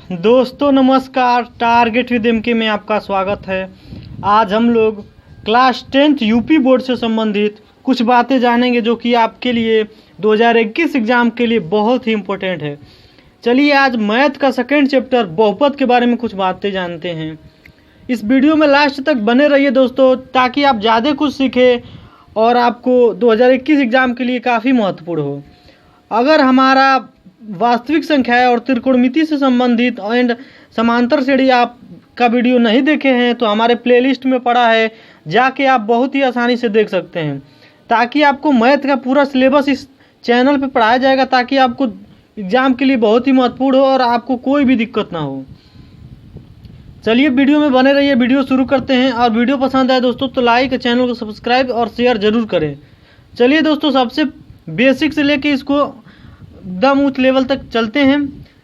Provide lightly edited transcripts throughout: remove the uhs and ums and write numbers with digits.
दोस्तों नमस्कार, target with MK में आपका स्वागत है। आज हम लोग क्लास 10th यूपी बोर्ड से संबंधित कुछ बातें जानेंगे जो कि आपके लिए 2021 एग्ज़ाम के लिए बहुत ही इम्पोर्टेंट है। चलिए आज मैथ का सेकेंड चैप्टर बहुपद के बारे में कुछ बातें जानते हैं। इस वीडियो में लास्ट तक बने रहिए दोस्तों, ताकि आप ज़्यादा कुछ सीखें और आपको 2021 एग्ज़ाम के लिए काफ़ी महत्वपूर्ण हो। अगर हमारा वास्तविक संख्या और त्रिकोणमिति से संबंधित एंड समांतर श्रेणी आप का वीडियो नहीं देखे हैं तो हमारे प्लेलिस्ट में पड़ा है, जाके आप बहुत ही आसानी से देख सकते हैं, ताकि आपको मैथ का पूरा सिलेबस इस चैनल पे पढ़ाया जाएगा, ताकि आपको एग्ज़ाम के लिए बहुत ही महत्वपूर्ण हो और आपको कोई भी दिक्कत ना हो। चलिए वीडियो में बने रहिए, वीडियो शुरू करते हैं। और वीडियो पसंद आए दोस्तों तो लाइक, चैनल को सब्सक्राइब और शेयर ज़रूर करें। चलिए दोस्तों, सबसे बेसिक से लेके इसको एकदम उच्च लेवल तक चलते हैं।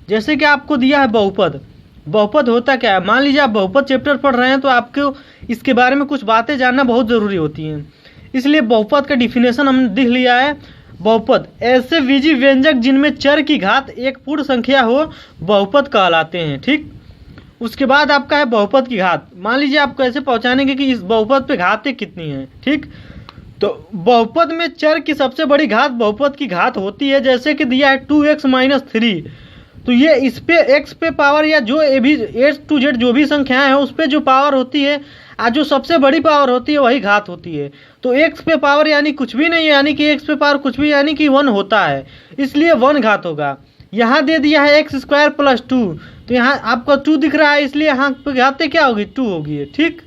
जैसे कि आपको दिया है बहुपद। बहुपद होता क्या है? मान लीजिए आप बहुपद चैप्टर पढ़ रहे हैं तो आपको इसके बारे में कुछ बातें जानना बहुत ज़रूरी होती हैं। इसलिए बहुपद का डिफिनेशन हमने लिख लिया है। बहुपद ऐसे बीजी व्यंजक जिनमें चर की घात एक पूर्ण संख्या हो, बहुपद कहलाते हैं। ठीक, उसके बाद आपका है बहुपद की घात। मान लीजिए आप कैसे पहचानेंगे कि इस बहुपद पे घातें कितनी हैं। ठीक, तो बहुपद में चर की सबसे बड़ी घात बहुपद की घात होती है। जैसे कि दिया है 2x - 3, तो ये इस पे x पे पावर या जो भी A to Z जो भी संख्याएं हैं उस पे जो पावर होती है और जो सबसे बड़ी पावर होती है वही घात होती है। तो x पे पावर यानी कुछ भी नहीं है, यानी कि x पे पावर कुछ भी यानी कि 1 होता है, इसलिए 1 घात होगा। यहाँ दे दिया है x² + 2, तो यहाँ आपको 2 दिख रहा है, इसलिए यहाँ पे घातें क्या होगी? 2 होगी। ठीक,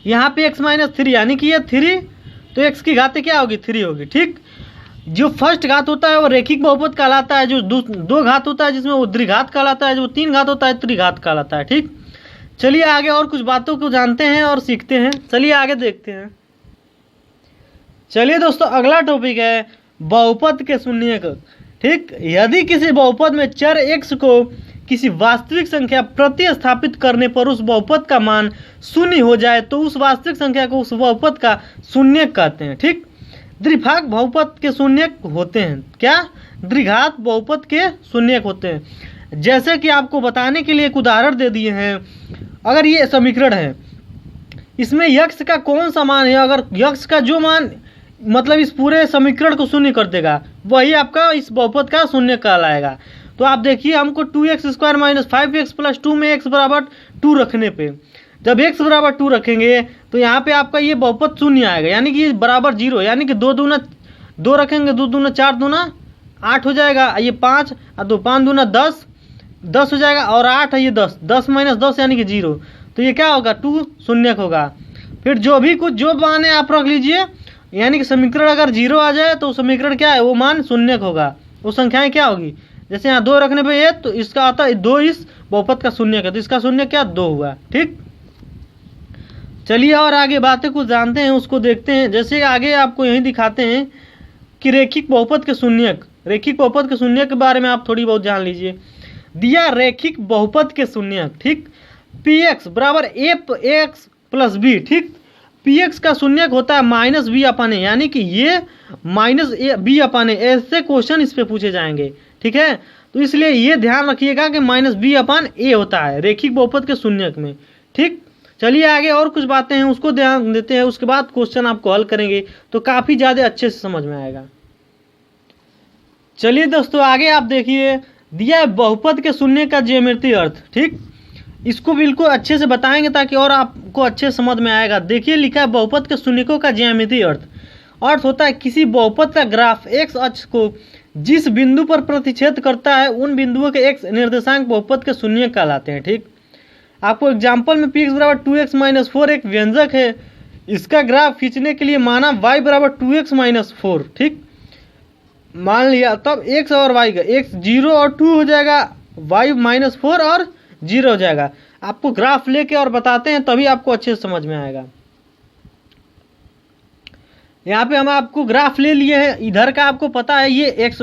यहाँ पे x - 3 यानी कि ये 3, तो x की घातें क्या होगी? 3 होगी। ठीक, जो फर्स्ट घात होता है वो रेखिक बहुपद कहलाता है। जो दो घात होता है जिसमें वो द्विघात कहलाता है। जो 3 घात होता है त्रिघात कहलाता है। ठीक, चलिए आगे और कुछ बातों को जानते हैं और सीखते हैं। चलिए आगे देखते हैं। चलिए दोस्तों, अगला टॉपिक है बहुपद के शून्यक। ठीक, यदि किसी बहुपद में चर x को किसी वास्तविक संख्या प्रतिस्थापित करने पर उस बहुपद का मान 0 हो जाए तो उस वास्तविक संख्या को उस बहुपद का शून्यक कहते हैं। ठीक, द्विघात बहुपद के शून्यक होते हैं। क्या? द्विघात बहुपद के शून्यक होते हैं। जैसे कि आपको बताने के लिए एक उदाहरण दे दिए हैं। अगर ये समीकरण है, इसमें यक्ष का कौन सा मान है? अगर यक्ष का जो मान मतलब इस पूरे समीकरण को शून्य कर देगा, वही आपका इस बहुपद का शून्य कहलाएगा। तो आप देखिए, हमको 2x² - 5x + 2 में x = 2 रखने पे, जब x = 2 रखेंगे तो यहाँ पे आपका ये बहुपद शून्य आएगा, यानी कि बराबर 0, यानी कि 2 दूना 2 रखेंगे, 2 दूना 4 दूना 8 हो जाएगा। ये 5 और 2 5 दूना 10 हो जाएगा, और 8 है ये 10 - 10 यानी कि 0। तो ये क्या होगा? 2 शून्यक होगा। फिर जो भी कुछ जो मान है आप रख लीजिए, यानी कि समीकरण अगर 0 आ जाए तो समीकरण क्या है? वो मान शून्यक होगा। वो संख्याएं क्या होगी? जैसे यहाँ 2 रखने पे ये, तो इसका आता है 2 इस बहुपद का शून्यक है, तो इसका शून्यक क्या? 2 हुआ। ठीक, चलिए और आगे बातें कुछ जानते हैं, उसको देखते हैं। जैसे आगे आपको यही दिखाते हैं कि रेखिक बहुपद के शून्यक। रेखिक बहुपद के शून्यक के बारे में आप थोड़ी बहुत जान लीजिए। दिया रेखिक बहुपद के शून्यक। ठीक, px = ax + b। ठीक, px का शून्यक होता है -b/a, यानी कि ये -b/a। ऐसे क्वेश्चन इस पे पूछे जाएंगे। ठीक है, तो इसलिए ये ध्यान रखिएगा कि -b/a होता है रेखिक बहुपद के शून्यक में। ठीक, चलिए आगे और कुछ बातें हैं उसको ध्यान देते हैं, उसके बाद क्वेश्चन आपको हल करेंगे तो काफ़ी ज़्यादा अच्छे से समझ में आएगा। चलिए दोस्तों, आगे आप देखिए, दिया है बहुपद के शून्य का ज्यामितीय अर्थ। ठीक, इसको बिल्कुल अच्छे से बताएंगे ताकि और आपको अच्छे समझ में आएगा। देखिए, लिखा है बहुपद के शून्यकों का ज्यामितीय अर्थ होता है किसी बहुपद का ग्राफ x अक्ष को जिस बिंदु पर प्रतिच्छेद करता है उन बिंदुओं के x निर्देशांक बहुपद के शून्यक कहलाते हैं। ठीक, आपको एग्जाम्पल में px = 2x - 4 एक व्यंजक है, इसका ग्राफ खींचने के लिए माना y = 2x - 4। ठीक, मान लिया, तब x और y का x 0 और 2 हो जाएगा, y - 4 और 0 हो जाएगा। आपको ग्राफ लेके और बताते हैं तभी आपको अच्छे से समझ में आएगा। यहाँ पे हम आपको ग्राफ ले लिए हैं। इधर का आपको पता है ये x,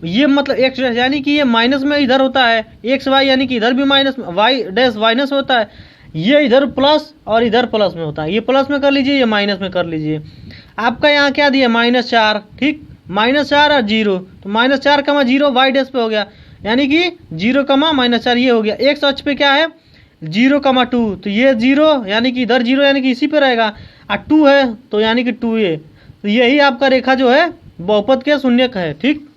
ये मतलब x यानी कि ये माइनस में इधर होता है, x y यानी कि इधर भी माइनस, y' माइनस होता है, ये इधर प्लस और इधर प्लस में होता है। ये प्लस में कर लीजिए, ये माइनस में कर लीजिए। आपका यहाँ क्या दिया? -4। ठीक, -4 और 0, तो -4, 0 y' पे हो गया। यानी कि 0, -4 ये हो गया। एक्स अक्ष पे क्या है 0, 2, तो ये 0 यानी कि इधर 0 यानी कि इसी पे रहेगा, और 2 है तो यानी कि 2a, तो यही आपका रेखा जो है बहुपद के शून्यक है। ठीक,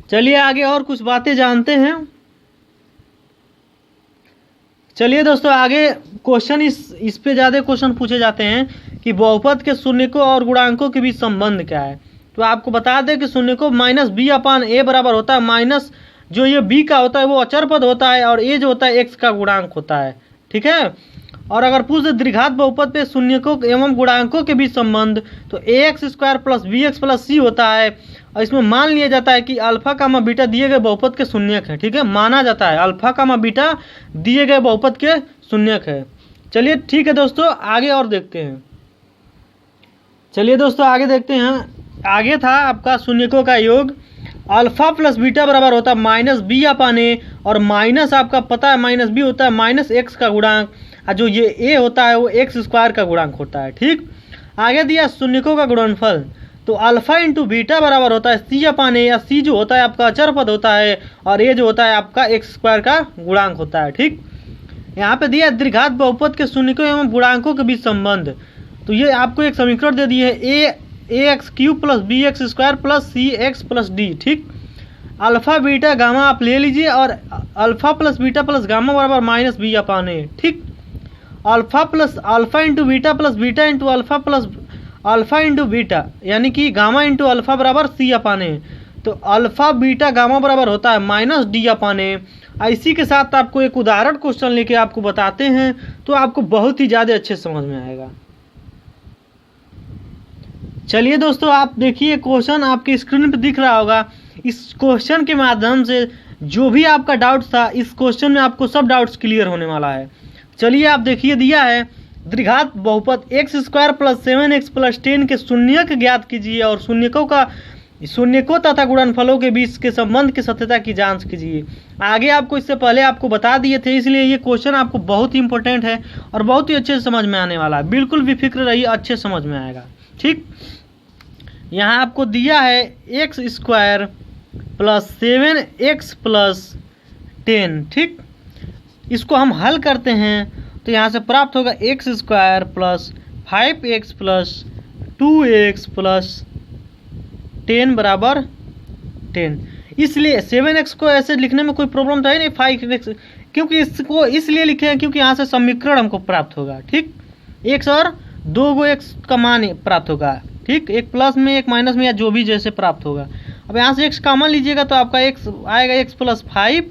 चलिए आगे और कुछ बातें जानते हैं। चलिए दोस्तों आगे क्वेश्चन इस पे ज़्यादा क्वेश्चन पूछे जाते हैं कि बहुपद के शून्यकों और गुणांकों के बीच संबंध क्या है। तो आपको बता दें कि शून्यकों -b/a बराबर होता है, माइनस जो ये b का होता है वो अचर पद होता है, और a जो होता है x का गुणांक होता है। ठीक है, और अगर पूछ दे द्विघात बहुपद पे शून्यकों एवं गुणांकों के बीच संबंध, तो ax² + bx + c होता है, और इसमें मान लिया जाता है कि अल्फा कामा बीटा दिए गए बहुपद के शून्यक है। ठीक है, माना जाता है अल्फा कामा बीटा दिए गए बहुपद के शून्यक है। चलिए ठीक है दोस्तों आगे और देखते हैं। चलिए दोस्तों आगे देखते हैं। आगे था आपका शून्यकों का योग, अल्फा + बीटा बराबर होता है -b/a, और माइनस आपका पता है -b होता है -x का गुणांक, और जो ये a होता है वो x² का गुणांक होता है। ठीक, आगे दिया शून्यकों का गुणनफल, तो अल्फा × बीटा बराबर होता है c/a, या c जो होता है आपका अचर पद होता है, और a जो होता है आपका x² का गुणांक होता है। ठीक, यहाँ पे दिया द्विघात बहुपद के शून्यकों एवं गुणांकों के बीच संबंध, तो ये आपको एक समीकरण दे दिए है ax³ + bx² + cx + d। ठीक, अल्फा बीटा गामा आप ले लीजिए, और अल्फा + बीटा + गामा बराबर -b/a। ठीक, alpha × beta + beta × alpha + alpha × beta यानी कि गामा × अल्फा बराबर c/a, तो अल्फा बीटा गामा बराबर होता है -d/a। इसी के साथ आपको एक उदाहरण क्वेश्चन लेके आपको बताते हैं, तो आपको बहुत ही ज़्यादा अच्छे समझ में आएगा। चलिए दोस्तों आप देखिए क्वेश्चन आपके स्क्रीन पे दिख रहा होगा। इस क्वेश्चन के माध्यम से जो भी आपका डाउट्स था, इस क्वेश्चन में आपको सब डाउट्स क्लियर होने वाला है। चलिए आप देखिए, दिया है द्विघात बहुपद x² + 7x + 10 के शून्यक ज्ञात कीजिए, और शून्यकों तथा गुणनफलों के बीच के संबंध की सत्यता की जांच कीजिए। आगे आपको इससे पहले आपको बता दिए थे, इसलिए ये क्वेश्चन आपको बहुत ही इंपॉर्टेंट है और बहुत ही अच्छे से समझ में आने वाला है। बिल्कुल भी फिक्र रहिए, अच्छे समझ में आएगा। ठीक, यहाँ आपको दिया है x² + 7x + 10। ठीक, इसको हम हल करते हैं तो यहाँ से प्राप्त होगा x² + 5x + 2x + 10 बराबर 10। इसलिए 7x को ऐसे लिखने में कोई प्रॉब्लम तो है नहीं, 5x, क्योंकि इसको इसलिए लिखे हैं क्योंकि यहाँ से समीकरण हमको प्राप्त होगा। ठीक, x और 2 x का मान प्राप्त होगा। ठीक, एक प्लस में एक माइनस में या जो भी जैसे प्राप्त होगा। अब यहाँ से x कॉमन लीजिएगा तो आपका x आएगा x + 5,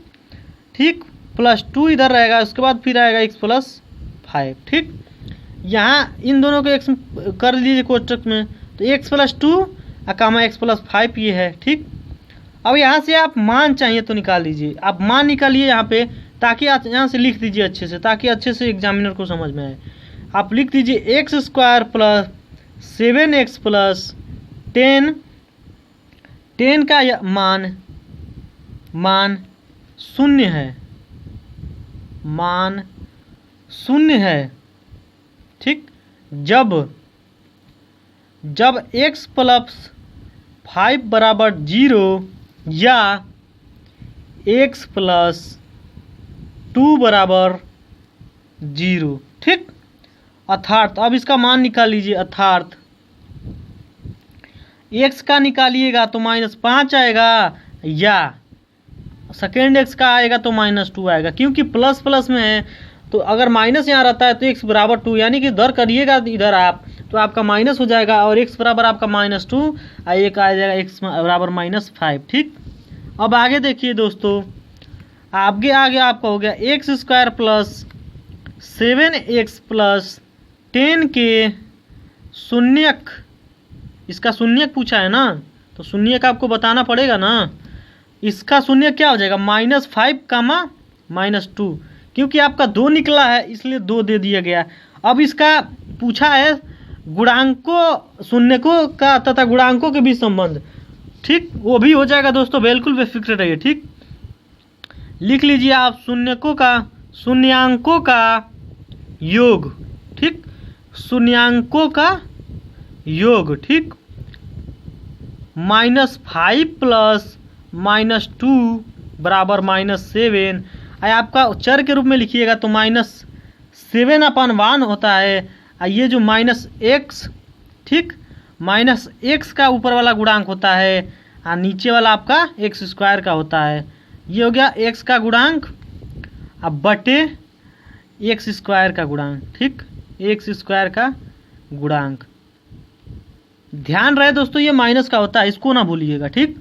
ठीक, +2 इधर रहेगा, उसके बाद फिर आएगा x + 5। ठीक, यहाँ इन दोनों को x कर लीजिए कोष्टक में, तो x + 2 कामा x + 5 ये है। ठीक, अब यहाँ से आप मान चाहिए तो निकाल लीजिए, आप मान निकालिए यहाँ पे, ताकि आप यहाँ से लिख दीजिए अच्छे से, ताकि अच्छे से एग्जामिनर को समझ में आए। आप लिख दीजिए x² + 7x + 10 का मान 0 है, मान 0 है। ठीक, जब x + 5 बराबर 0 या x + 2 बराबर 0। ठीक, अर्थात अब इसका मान निकाल लीजिए, अर्थात x का निकालिएगा तो -5 आएगा, या सेकेंड x का आएगा तो -2 आएगा, क्योंकि प्लस प्लस में है, तो अगर माइनस यहाँ रहता है तो x बराबर 2, यानी कि इधर करिएगा इधर आप तो आपका माइनस हो जाएगा, और x बराबर आपका -2 और एक आ जाएगा x बराबर -5। ठीक, अब आगे देखिए दोस्तों, आगे आपका हो गया x² + 7x + 10 के शून्यक, इसका शून्यक पूछा है ना, तो शून्यक आपको बताना पड़ेगा ना। इसका शून्यक क्या हो जाएगा -5, -2, क्योंकि आपका 2 निकला है इसलिए 2 दे दिया गया। अब इसका पूछा है गुणांकों, शून्यकों का तथा गुणांकों के बीच संबंध। ठीक, वो भी हो जाएगा दोस्तों, बिल्कुल बेफिक्र रहिए। ठीक, लिख लीजिए आप शून्यांकों का योग। ठीक, शून्यांकों का योग। ठीक, -5 + -2 बराबर -7। आपका चर के रूप में लिखिएगा तो -7/1 होता है। ये जो -x, ठीक, -x का ऊपर वाला गुणांक होता है और नीचे वाला आपका x² का होता है। ये हो गया x का गुणांक अब बटे x² का गुणांक, ठीक, x² का गुणांक। ध्यान रहे दोस्तों ये माइनस का होता है, इसको ना भूलिएगा, ठीक।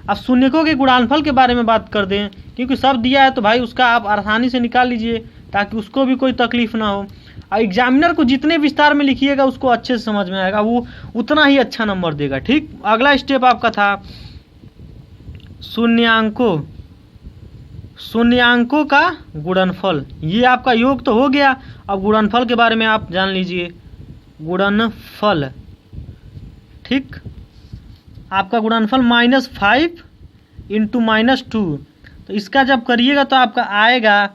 अब शून्यकों के गुणनफल के बारे में बात कर दें, क्योंकि सब दिया है तो भाई उसका आप आसानी से निकाल लीजिए ताकि उसको भी कोई तकलीफ ना हो। और एग्जामिनर को जितने विस्तार में लिखिएगा उसको अच्छे से समझ में आएगा, वो उतना ही अच्छा नंबर देगा, ठीक। अगला स्टेप आपका था शून्यांकों का गुणनफल। ये आपका योग तो हो गया, अब गुणनफल के बारे में आप जान लीजिए। गुणनफल, ठीक, आपका गुणनफल -5 × -2। तो इसका जब करिएगा तो आपका आएगा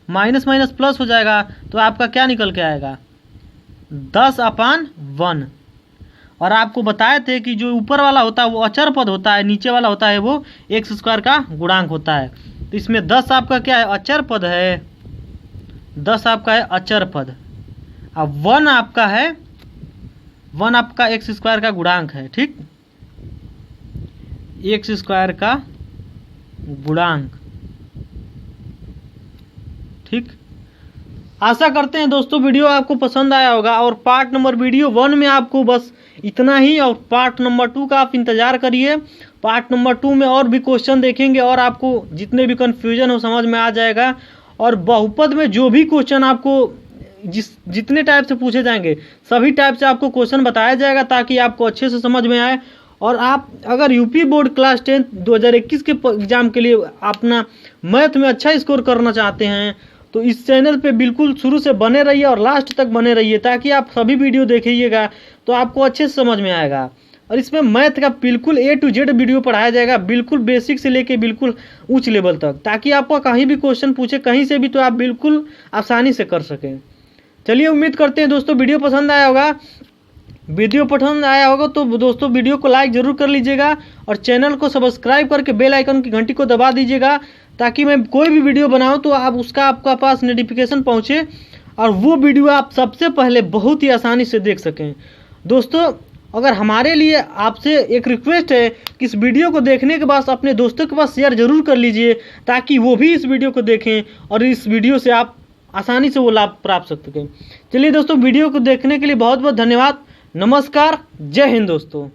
माइनस माइनस प्लस हो जाएगा, तो आपका क्या निकल के आएगा 10/1। और आपको बताए थे कि जो ऊपर वाला होता है वो अचर पद होता है, नीचे वाला होता है वो x² का गुणांक होता है। तो इसमें 10 आपका क्या है, अचर पद है, 10 आपका है अचर पद। अब 1 आपका है, 1 आपका x² का गुणांक है, ठीक, x² का गुणांक, ठीक। आशा करते हैं दोस्तों वीडियो आपको पसंद आया होगा। और पार्ट नंबर वीडियो 1 में आपको बस इतना ही, और पार्ट नंबर 2 का आप इंतज़ार करिए। पार्ट नंबर 2 में और भी क्वेश्चन देखेंगे और आपको जितने भी कन्फ्यूजन हो समझ में आ जाएगा। और बहुपद में जो भी क्वेश्चन आपको जितने टाइप से पूछे जाएंगे सभी टाइप से आपको क्वेश्चन बताया जाएगा ताकि आपको अच्छे से समझ में आए। और आप अगर यूपी बोर्ड क्लास 10 2021 के एग्ज़ाम के लिए अपना मैथ में अच्छा स्कोर करना चाहते हैं तो इस चैनल पे बिल्कुल शुरू से बने रहिए और लास्ट तक बने रहिए, ताकि आप सभी वीडियो देखिएगा तो आपको अच्छे से समझ में आएगा। और इसमें मैथ का बिल्कुल A to Z वीडियो पढ़ाया जाएगा, बिल्कुल बेसिक से लेके बिल्कुल उच्च लेवल तक, ताकि आपको कहीं भी क्वेश्चन पूछे कहीं से भी तो आप बिल्कुल आसानी से कर सकें। चलिए उम्मीद करते हैं दोस्तों वीडियो पसंद आया होगा। तो दोस्तों वीडियो को लाइक ज़रूर कर लीजिएगा और चैनल को सब्सक्राइब करके बेल आइकन की घंटी को दबा दीजिएगा, ताकि मैं कोई भी वीडियो बनाऊं तो आप उसका आपका पास नोटिफिकेशन पहुंचे और वो वीडियो आप सबसे पहले बहुत ही आसानी से देख सकें। दोस्तों अगर हमारे लिए आपसे एक रिक्वेस्ट है कि इस वीडियो को देखने के बाद अपने दोस्तों के पास शेयर ज़रूर कर लीजिए, ताकि वो भी इस वीडियो को देखें और इस वीडियो से आप आसानी से वो लाभ प्राप्त कर सकें। चलिए दोस्तों वीडियो को देखने के लिए बहुत बहुत धन्यवाद। नमस्कार, जय हिंद दोस्तों।